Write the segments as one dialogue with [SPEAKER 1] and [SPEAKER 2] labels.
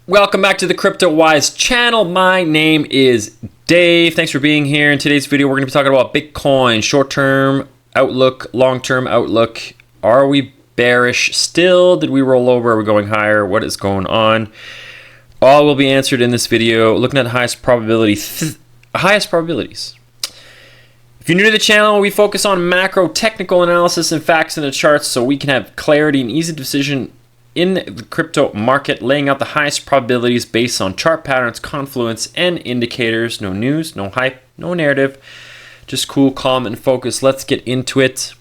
[SPEAKER 1] Welcome back to the Crypto Wise channel. My name is Dave. Thanks for being here. In today's video, we're going to be talking about Bitcoin, short-term outlook, long-term outlook. Are we bearish still? Did we roll over? Are we going higher? What is going on? All will be answered in this video. Looking at the highest probabilities. If you're new to the channel, we focus on macro technical analysis and facts in the charts so we can have clarity and easy decision in the crypto market, laying out the highest probabilities based on chart patterns, confluence, and indicators. No news, no hype, no narrative. Just cool, calm, and focused. Let's get into it.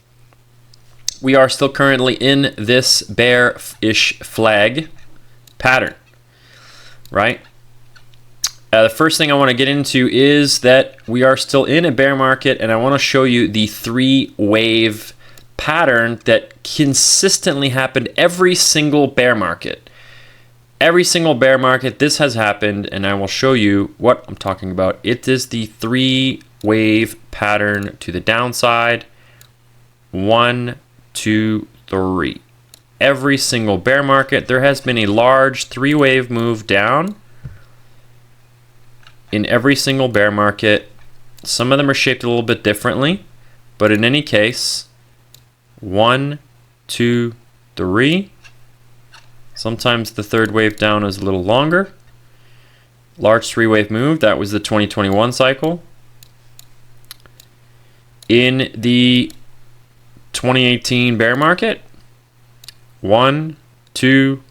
[SPEAKER 1] We are still currently in this bearish flag pattern, right? The first thing I want to get into is that we are still in a bear market, and I want to show you the three-wave pattern that consistently happened every single bear market. Every single bear market, this has happened, and I will show you what I'm talking about. It is the three-wave pattern to the downside. 1, 2, 3. Every single bear market, there has been a large three-wave move down in every single bear market. Some of them are shaped a little bit differently, but in any case, 1, 2, 3. Sometimes the third wave down is a little longer. Large three-wave move. That was the 2021 cycle. In the 2018 bear market, 1, 2,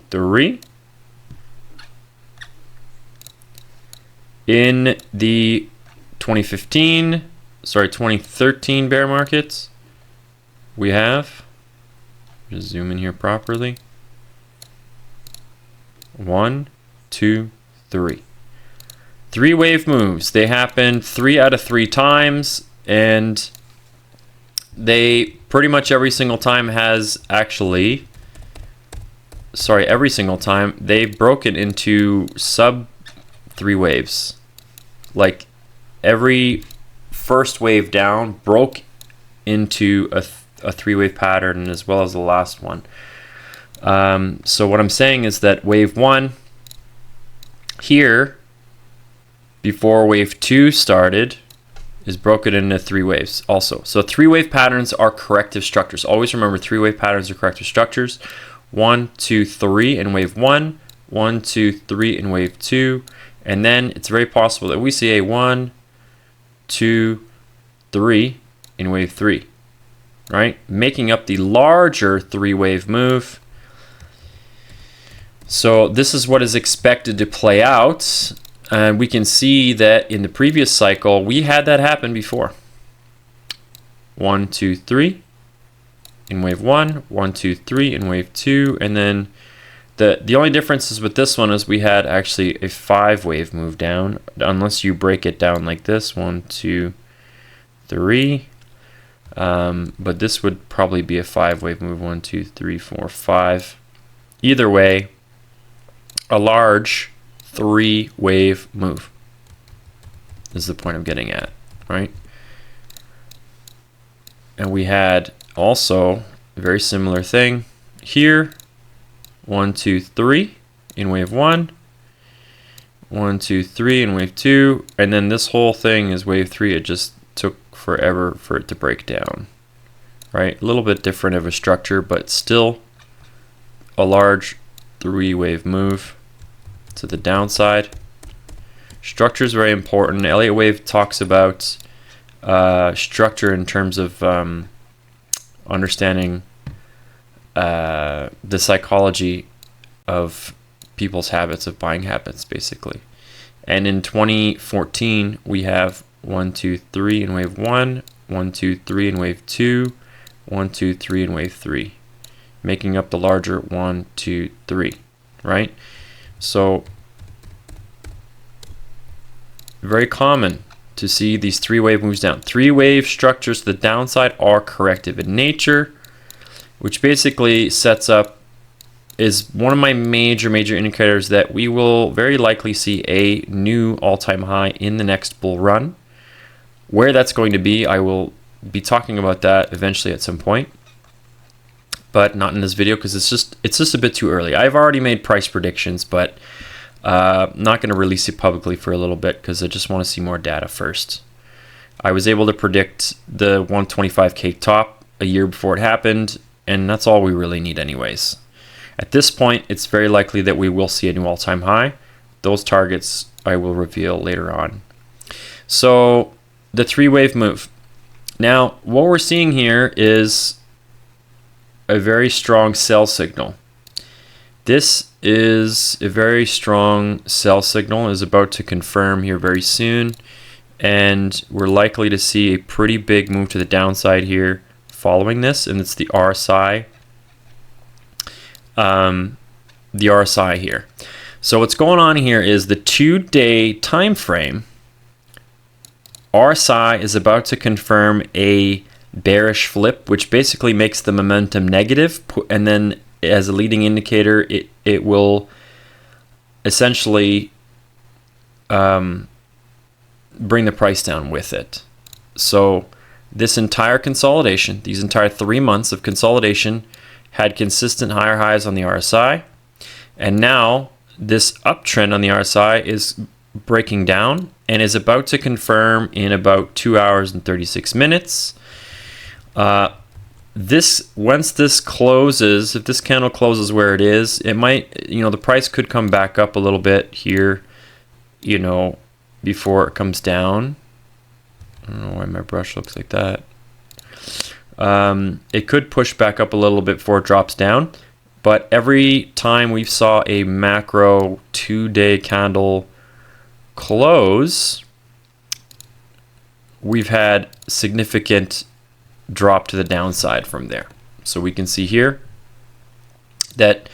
[SPEAKER 1] 3. In the 2013 bear markets, we have, just zoom in here properly, 1, 2, 3. Three-wave moves. They happened 3 out of 3 times, and they pretty much every single time every single time they broke it into sub 3 waves. Like every first wave down broke into a three-wave pattern, as well as the last one. So what I'm saying is that wave 1 here, before wave 2 started, is broken into 3 waves also. So three-wave patterns are corrective structures. Always remember, three-wave patterns are corrective structures. 1, 2, 3 in wave 1, 1, 2, 3 in wave 2, and then it's very possible that we see a 1, 2, 3 in wave 3. Right, making up the larger three-wave move. So this is what is expected to play out, and we can see that in the previous cycle we had that happen before. 1, 2, 3 in wave 1, 1, 2, 3 in wave 2, and then the only difference is with this one is we had actually a 5-wave move down, unless you break it down like this, 1, 2, 3. But this would probably be a 5-wave move, 1, 2, 3, 4, 5. Either way, a large 3-wave move is the point I'm getting at, right? And we had also a very similar thing here. 1, 2, 3 in wave 1. 1, 2, 3 in wave 2. And then this whole thing is wave 3. It just took forever for it to break down, right? A little bit different of a structure, but still a large 3-wave move to the downside. Structure is very important. Elliott Wave talks about structure in terms of understanding the psychology of people's habits, of buying habits, basically. And in 2014, we have 1, 2, 3 in wave 1, 1, 2, 3 in wave 2, 1, 2, 3 in wave 3, making up the larger 1, 2, 3, right? So very common to see these 3-wave moves down. 3-wave structures to the downside are corrective in nature, which basically is one of my major indicators that we will very likely see a new all-time high in the next bull run. Where that's going to be, I will be talking about that eventually at some point. but not in this video because it's just a bit too early. I've already made price predictions, but not going to release it publicly for a little bit because I just want to see more data first. I was able to predict the 125K top a year before it happened, and that's all we really need anyways. At this point, it's very likely that we will see a new all-time high. Those targets I will reveal later on. So the 3-wave move. Now, what we're seeing here is a very strong sell signal. This is a very strong sell signal, is about to confirm here very soon, and we're likely to see a pretty big move to the downside here following this, and it's the RSI. The RSI here. So what's going on here is the 2-day time frame. RSI is about to confirm a bearish flip, which basically makes the momentum negative, and then as a leading indicator, it will essentially bring the price down with it. So this entire consolidation, these entire 3 months of consolidation, had consistent higher highs on the RSI, and now this uptrend on the RSI is breaking down and is about to confirm in about 2 hours and 36 minutes. Once this closes, if this candle closes where it is, it might, the price could come back up a little bit here, before it comes down. I don't know why my brush looks like that. It could push back up a little bit before it drops down, but every time we saw a macro 2-day candle close, we've had significant drop to the downside from there. So we can see here that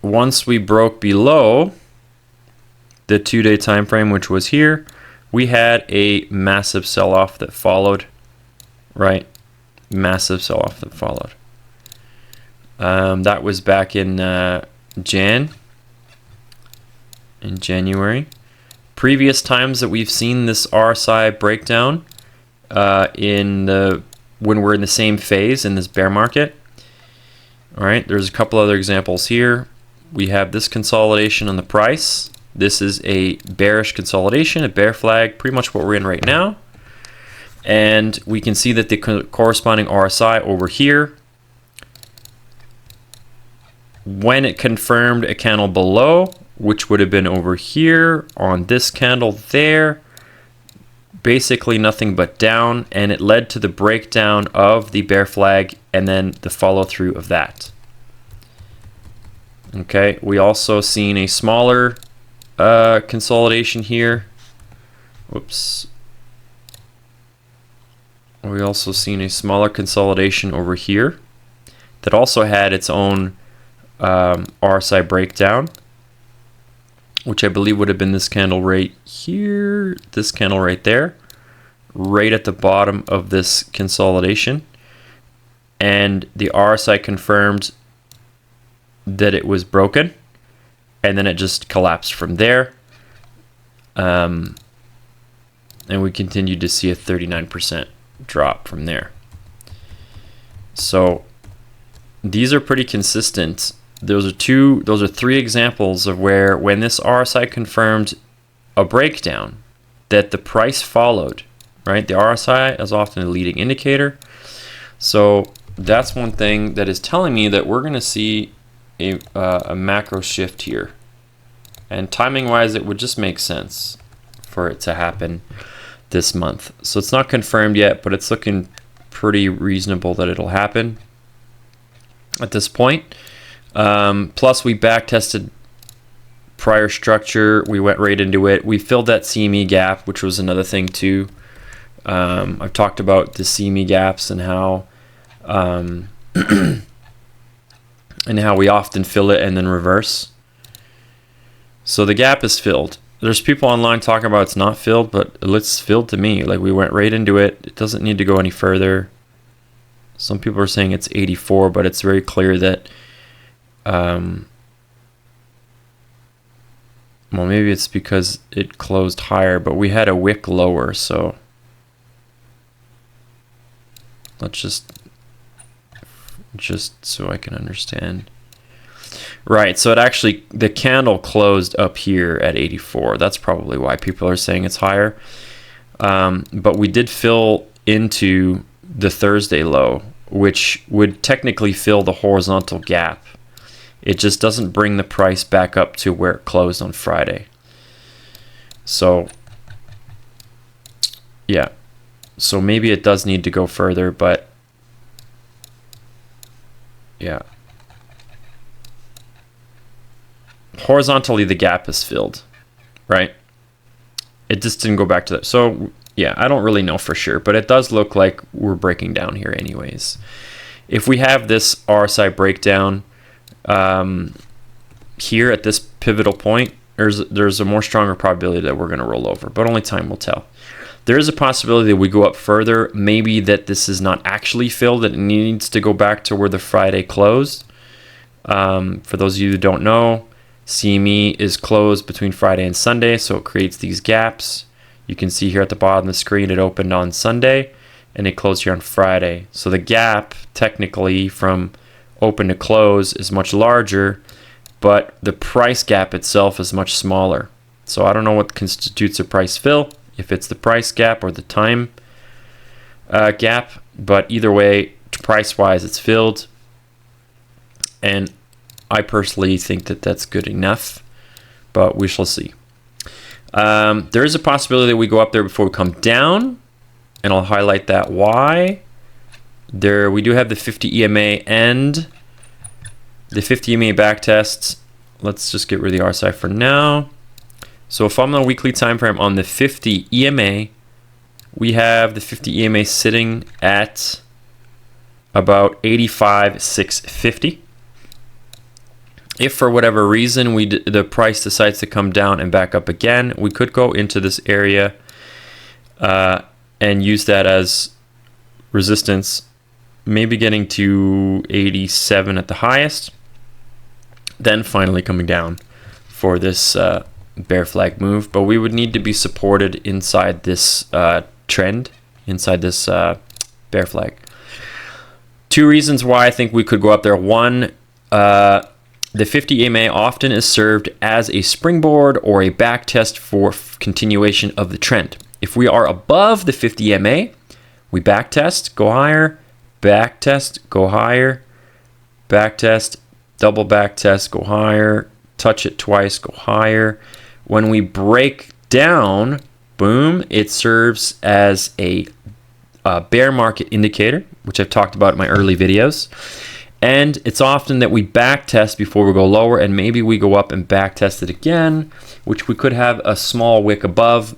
[SPEAKER 1] once we broke below the 2-day time frame, which was here, we had a massive sell-off that followed, right? Massive sell-off that followed. That was back in January. Previous times that we've seen this RSI breakdown when we're in the same phase in this bear market. All right, there's a couple other examples here. We have this consolidation on the price. This is a bearish consolidation, a bear flag, pretty much what we're in right now. And we can see that the corresponding RSI over here, when it confirmed a candle below, which would have been over here on this candle there, basically nothing but down, and it led to the breakdown of the bear flag and then the follow through of that. Okay, we also seen a smaller consolidation here. Whoops. We also seen a smaller consolidation over here that also had its own RSI breakdown, which I believe would have been this candle right here, this candle right there, right at the bottom of this consolidation. And the RSI confirmed that it was broken, and then it just collapsed from there. And we continued to see a 39% drop from there. So these are pretty consistent. Those are 3 examples of where when this RSI confirmed a breakdown that the price followed, right? The RSI is often a leading indicator. So that's one thing that is telling me that we're going to see a macro shift here. And timing wise, it would just make sense for it to happen this month. So it's not confirmed yet, but it's looking pretty reasonable that it'll happen at this point. Plus we back tested prior structure. We went right into it. We filled that CME gap, which was another thing too. I've talked about the CME gaps and how and how we often fill it and then reverse. So the gap is filled. There's people online talking about it's not filled, but it's filled to me. Like, we went right into it. It doesn't need to go any further. Some people are saying it's 84, but it's very clear that well, maybe it's because it closed higher, but we had a wick lower, so let's just just so I can understand. Right, so it actually, the candle closed up here at 84. That's probably why people are saying it's higher. But we did fill into the Thursday low, which would technically fill the horizontal gap. It just doesn't bring the price back up to where it closed on Friday. So, yeah. So maybe it does need to go further, but yeah. Horizontally, the gap is filled, right? It just didn't go back to that. So, yeah, I don't really know for sure, but it does look like we're breaking down here anyways. If we have this RSI breakdown here at this pivotal point, there's a more stronger probability that we're going to roll over, but only time will tell. There is a possibility that we go up further, maybe that this is not actually filled, that it needs to go back to where the Friday closed. For those of you who don't know, CME is closed between Friday and Sunday, so it creates these gaps. You can see here at the bottom of the screen, it opened on Sunday, and it closed here on Friday. So the gap, technically, from open to close is much larger, but the price gap itself is much smaller. So I don't know what constitutes a price fill, if it's the price gap or the time gap, but either way, price-wise, it's filled. And I personally think that that's good enough, but we shall see. There is a possibility that we go up there before we come down, and I'll highlight that why. There, we do have the 50 EMA and the 50 EMA back tests. Let's just get rid of the RSI for now. So if I'm on a weekly time frame on the 50 EMA, we have the 50 EMA sitting at about 85,650. If for whatever reason the price decides to come down and back up again, we could go into this area and use that as resistance, maybe getting to 87 at the highest, then finally coming down for this bear flag move. But we would need to be supported inside this trend, inside this bear flag. Two reasons why I think we could go up there. One, the 50 EMA often is served as a springboard or a back test for continuation of the trend. If we are above the 50 EMA, we back test, go higher, back test, go higher, back test, double back test, go higher, touch it twice, go higher. When we break down, boom, it serves as a bear market indicator, which I've talked about in my early videos. And it's often that we back test before we go lower, and maybe we go up and back test it again, which we could have a small wick above,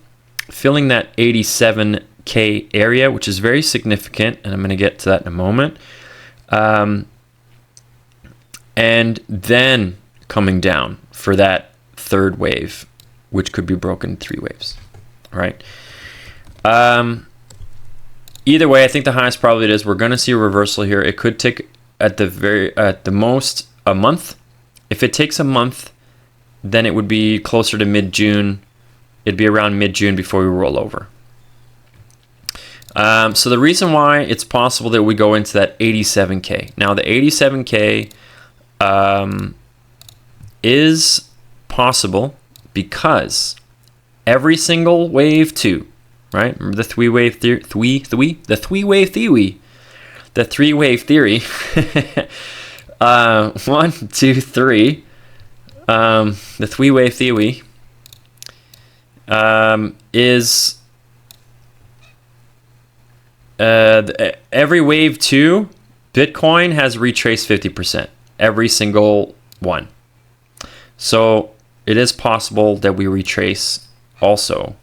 [SPEAKER 1] filling that 87K area, which is very significant, and I'm going to get to that in a moment. And then coming down for that third wave, which could be broken in 3 waves. All right. Either way, I think the highest probability is we're going to see a reversal here. It could take at the most a month. If it takes a month, then it would be closer to mid-June. It'd be around mid-June before we roll over. So the reason why it's possible that we go into that 87K. Now the 87K is possible because every single wave 2, right? Remember the three-wave theory. 1, 2, 3. The three-wave theory is every wave 2, Bitcoin has retraced 50%. Every single one. So it is possible that we retrace also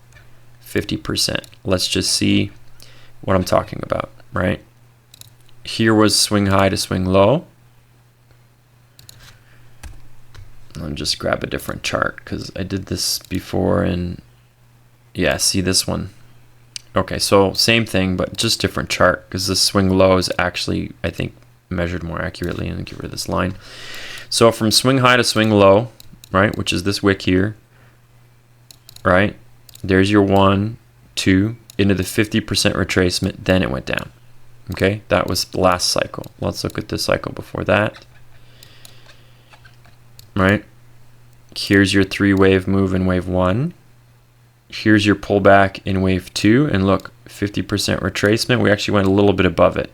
[SPEAKER 1] 50%. Let's just see what I'm talking about, right? Here was swing high to swing low. I'll just grab a different chart because I did this before, and yeah, see this one. Okay, so same thing, but just different chart because the swing low is actually, I think, measured more accurately. And get rid of this line. So from swing high to swing low, right, which is this wick here, right? There's your 1, 2 into the 50% retracement. Then it went down. Okay, that was the last cycle. Let's look at the cycle before that. Right? Here's your 3-wave move in wave 1. Here's your pullback in wave 2, and look, 50% retracement. We actually went a little bit above it.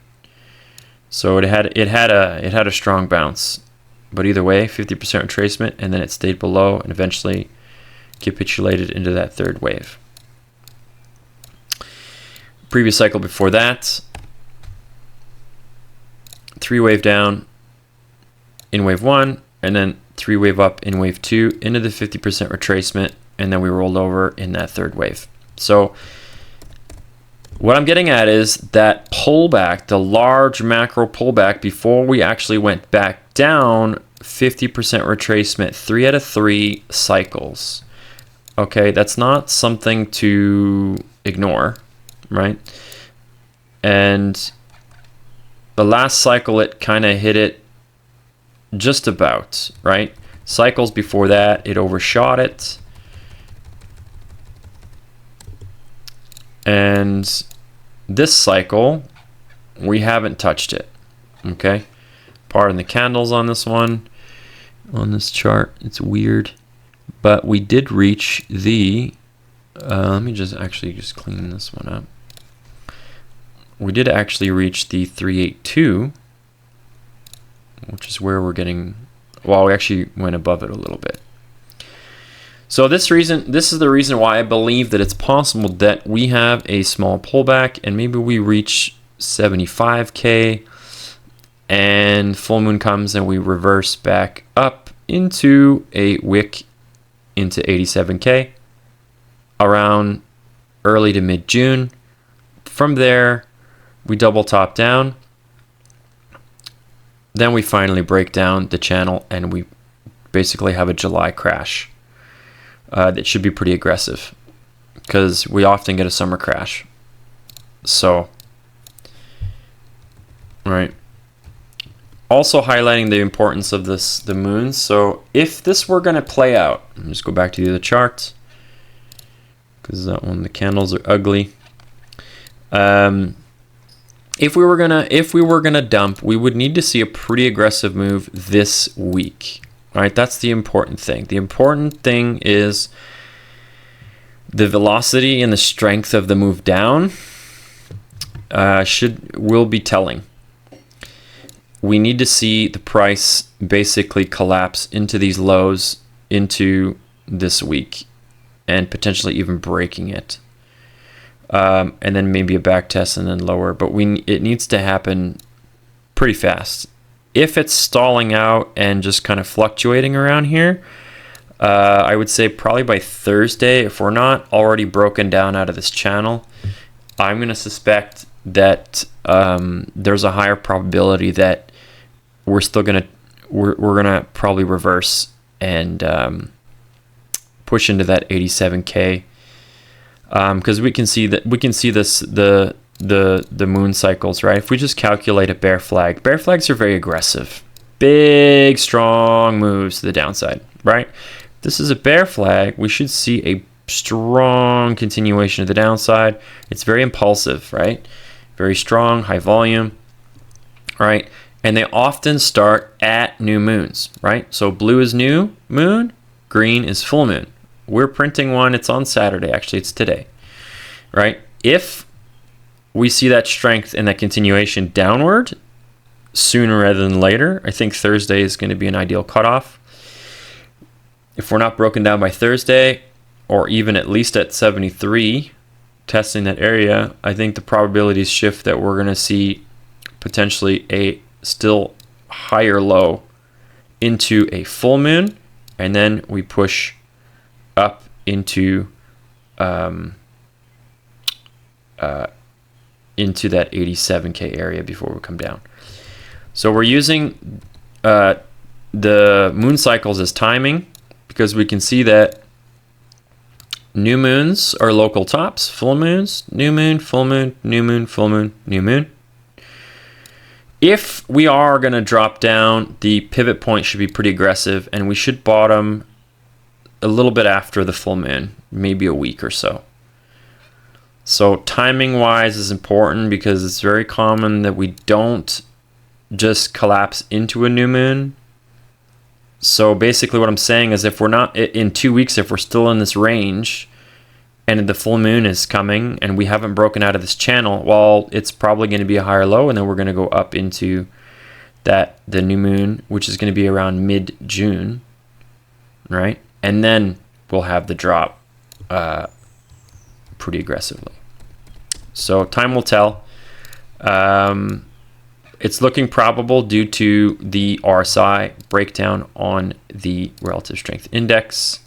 [SPEAKER 1] So it had a strong bounce. But either way, 50% retracement, and then it stayed below and eventually capitulated into that 3rd wave. Previous cycle before that, 3-wave down in wave 1, and then 3-wave up in wave 2 into the 50% retracement, and then we rolled over in that 3rd wave. So what I'm getting at is that pullback, the large macro pullback before we actually went back down, 50% retracement, 3 out of 3 cycles. Okay, that's not something to ignore, right? And the last cycle, it kind of hit it just about, right? Cycles before that, it overshot it. And this cycle, we haven't touched it, okay? Pardon the candles on this one, on this chart. It's weird. But we did reach the, let me just clean this one up. We did actually reach the 382, which is where we're getting, well, we actually went above it a little bit. So this is the reason why I believe that it's possible that we have a small pullback and maybe we reach 75K and full moon comes and we reverse back up into a wick into 87K around early to mid-June. From there, we double top down. Then we finally break down the channel and we basically have a July crash. That should be pretty aggressive because we often get a summer crash. So, right. Also highlighting the importance of the moons. So if this were going to play out, let me just go back to the other charts because that one, the candles are ugly. If we were gonna dump, we would need to see a pretty aggressive move this week. All right, that's the important thing. The important thing is the velocity and the strength of the move down will be telling. We need to see the price basically collapse into these lows into this week and potentially even breaking it. And then maybe a back test and then lower, but it needs to happen pretty fast. If it's stalling out and just kind of fluctuating around here, I would say probably by Thursday, if we're not already broken down out of this channel, I'm going to suspect that there's a higher probability that we're gonna probably reverse and push into that 87K. Because we can see this the moon cycles, right? If we just calculate a bear flags are very aggressive, big strong moves to the downside, right? If this is a bear flag, we should see a strong continuation of the downside. It's very impulsive, right? Very strong, high volume, right? And they often start at new moons, right? So blue is new moon, green is full moon. We're printing one, it's on Saturday, actually it's today, right? If we see that strength and that continuation downward sooner rather than later, I think Thursday is going to be an ideal cutoff. If we're not broken down by Thursday, or even at least at 73, testing that area, I think the probabilities shift that we're going to see potentially a still higher low into a full moon, and then we push up into that 87K area before we come down. So we're using the moon cycles as timing because we can see that new moons are local tops, full moons, new moon, full moon, new moon, full moon, new moon. If we are going to drop down, the pivot point should be pretty aggressive, and we should bottom a little bit after the full moon, maybe a week or so. So timing wise is important because it's very common that we don't just collapse into a new moon. So basically what I'm saying is if we're not in 2 weeks, if we're still in this range and the full moon is coming and we haven't broken out of this channel, well, it's probably going to be a higher low, and then we're going to go up into the new moon, which is going to be around mid-June, right? And then we'll have the drop pretty aggressively. So time will tell. It's looking probable due to the RSI breakdown on the relative strength index.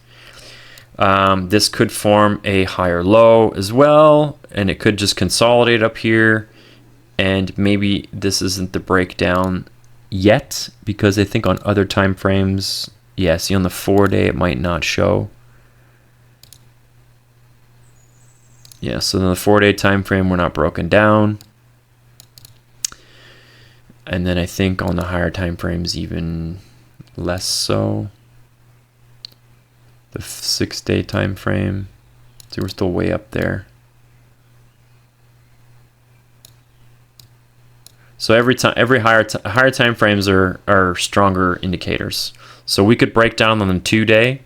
[SPEAKER 1] This could form a higher low as well, and it could just consolidate up here. And maybe this isn't the breakdown yet, because I think on other time frames, yeah, see on the 4-day it might not show. Yeah, so in the 4-day time frame we're not broken down. And then I think on the higher time frames even less so. The 6-day time frame, so we're still way up there. So every higher time frames are stronger indicators. So we could break down on the 2-day,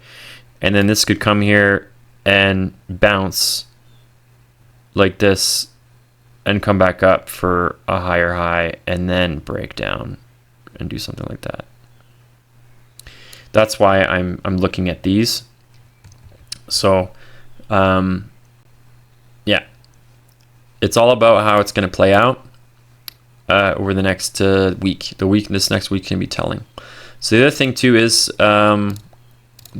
[SPEAKER 1] and then this could come here and bounce like this and come back up for a higher high and then break down and do something like that. That's why I'm looking at these. So yeah, it's all about how it's going to play out over the next week. This next week can be telling. So the other thing too is the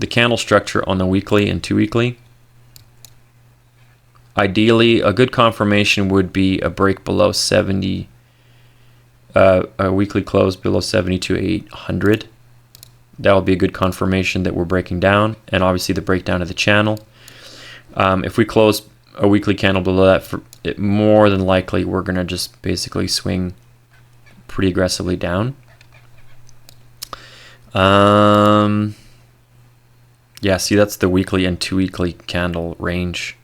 [SPEAKER 1] candle structure on the weekly and 2-weekly. Ideally, a good confirmation would be a break below 70, a weekly close below 72,800. That will be a good confirmation that we're breaking down, and obviously the breakdown of the channel. If we close a weekly candle below that, more than likely we're going to just basically swing pretty aggressively down. Yeah, see, that's the weekly and 2-weekly candle range.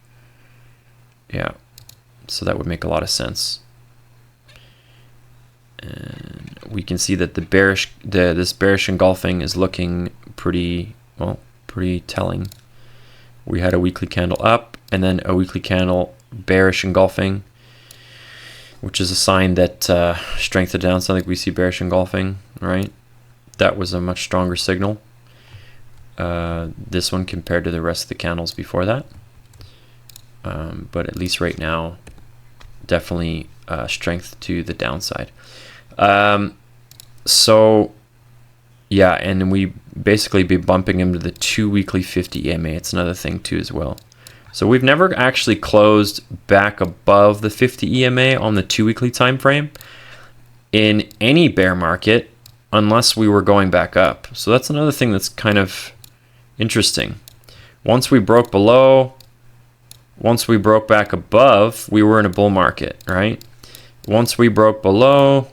[SPEAKER 1] Yeah, so that would make a lot of sense. And we can see that this bearish engulfing is looking pretty telling. We had a weekly candle up and then a weekly candle bearish engulfing, which is a sign that strength to downside. I think we see bearish engulfing, right? That was a much stronger signal. This one compared to the rest of the candles before that. But at least right now, definitely strength to the downside. So yeah, and we basically be bumping into the 2-weekly 50 EMA. It's another thing too as well. So we've never actually closed back above the 50 EMA on the 2-weekly time frame in any bear market unless we were going back up. So that's another thing that's kind of interesting. Once we broke below, once we broke back above, we were in a bull market, right? Once we broke below,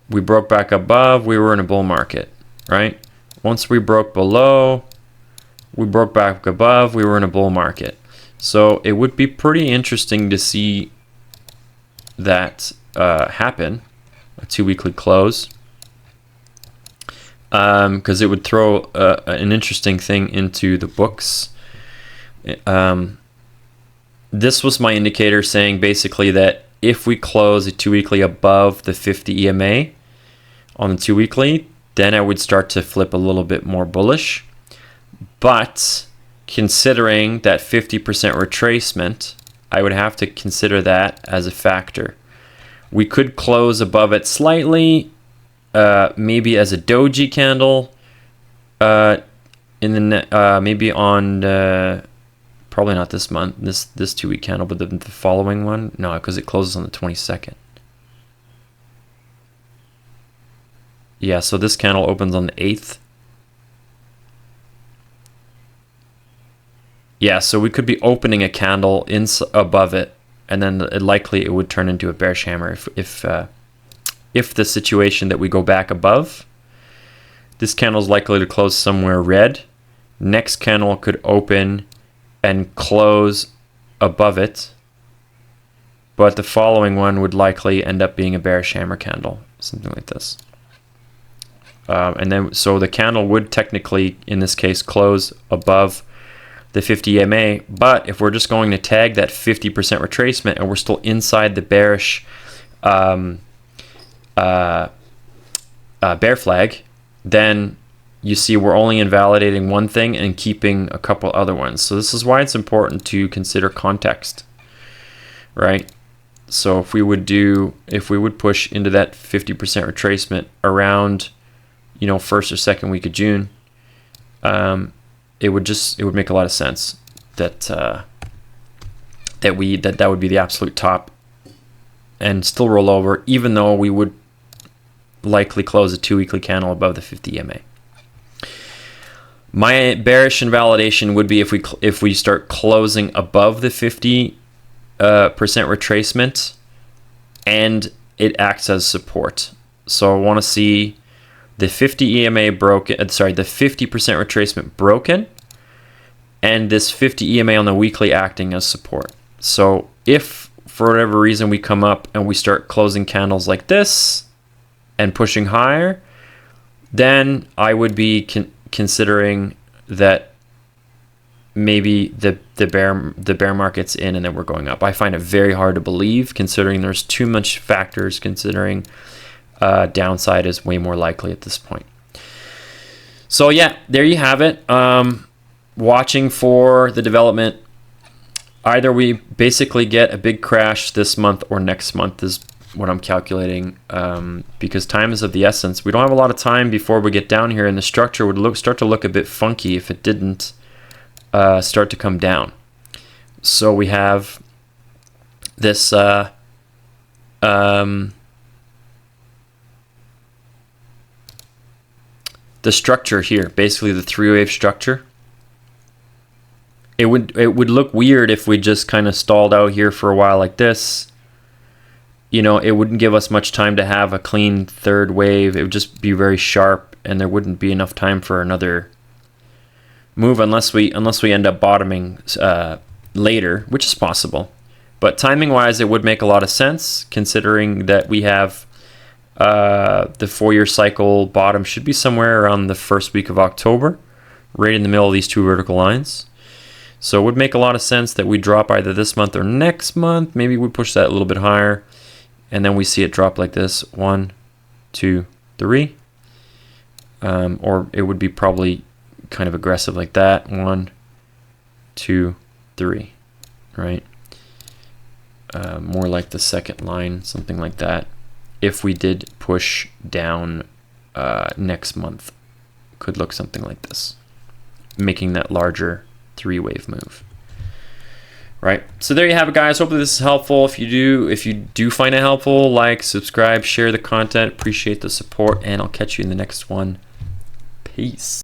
[SPEAKER 1] we broke back above, we were in a bull market, right? Once we broke below, we broke back above, we were in a bull market. So it would be pretty interesting to see that happen, a 2-weekly close, because it would throw an interesting thing into the books. This was my indicator saying basically that if we close a 2-weekly above the 50 EMA on the 2-weekly, then I would start to flip a little bit more bullish. But considering that 50% retracement, I would have to consider that as a factor. We could close above it slightly, maybe as a doji candle, maybe on probably not this month, this 2-week candle, but the following one, no, because it closes on the 22nd. Yeah, so this candle opens on the 8th. Yeah, so we could be opening a candle above it, and then likely it would turn into a bearish hammer if the situation that we go back above, this candle is likely to close somewhere red. Next candle could open and close above it, but the following one would likely end up being a bearish hammer candle, something like this. And then, so the candle would technically, in this case, close above the 50 EMA, but if we're just going to tag that 50% retracement and we're still inside the bearish bear flag, then you see we're only invalidating one thing and keeping a couple other ones. So this is why it's important to consider context, right? So if we would push into that 50% retracement around, you know, first or second week of June, it would make a lot of sense that that would be the absolute top and still roll over, even though we would likely close a 2-weekly candle above the 50 EMA. My bearish invalidation would be if we start closing above the 50% retracement and it acts as support. So I want to see the 50 EMA broken, sorry, the 50% retracement broken, and this 50 EMA on the weekly acting as support. So if for whatever reason we come up and we start closing candles like this and pushing higher, then I would be considering that maybe the bear market's in and then we're going up. I find it very hard to believe, considering there's too much factors, considering downside is way more likely at this point. So yeah, there you have it. Watching for the development. Either we basically get a big crash this month or next month is what I'm calculating, because time is of the essence. We don't have a lot of time before we get down here, and the structure would start to look a bit funky if it didn't start to come down. So we have this the structure here, basically the 3-wave structure. It would look weird if we just kind of stalled out here for a while like this. You know, it wouldn't give us much time to have a clean third wave. It would just be very sharp, and there wouldn't be enough time for another move unless we end up bottoming later, which is possible. But timing wise, it would make a lot of sense, considering that we have the 4-year cycle bottom should be somewhere around the first week of October, right in the middle of these two vertical lines. So it would make a lot of sense that we drop either this month or next month. Maybe we push that a little bit higher, and then we see it drop like this, 1, 2, 3. Or it would be probably kind of aggressive like that, 1, 2, 3, right? More like the second line, something like that. If we did push down next month, could look something like this, making that larger 3-wave move, right? So there you have it, guys. Hopefully this is helpful. If you do find it helpful, like, subscribe, share the content. Appreciate the support, and I'll catch you in the next one. Peace.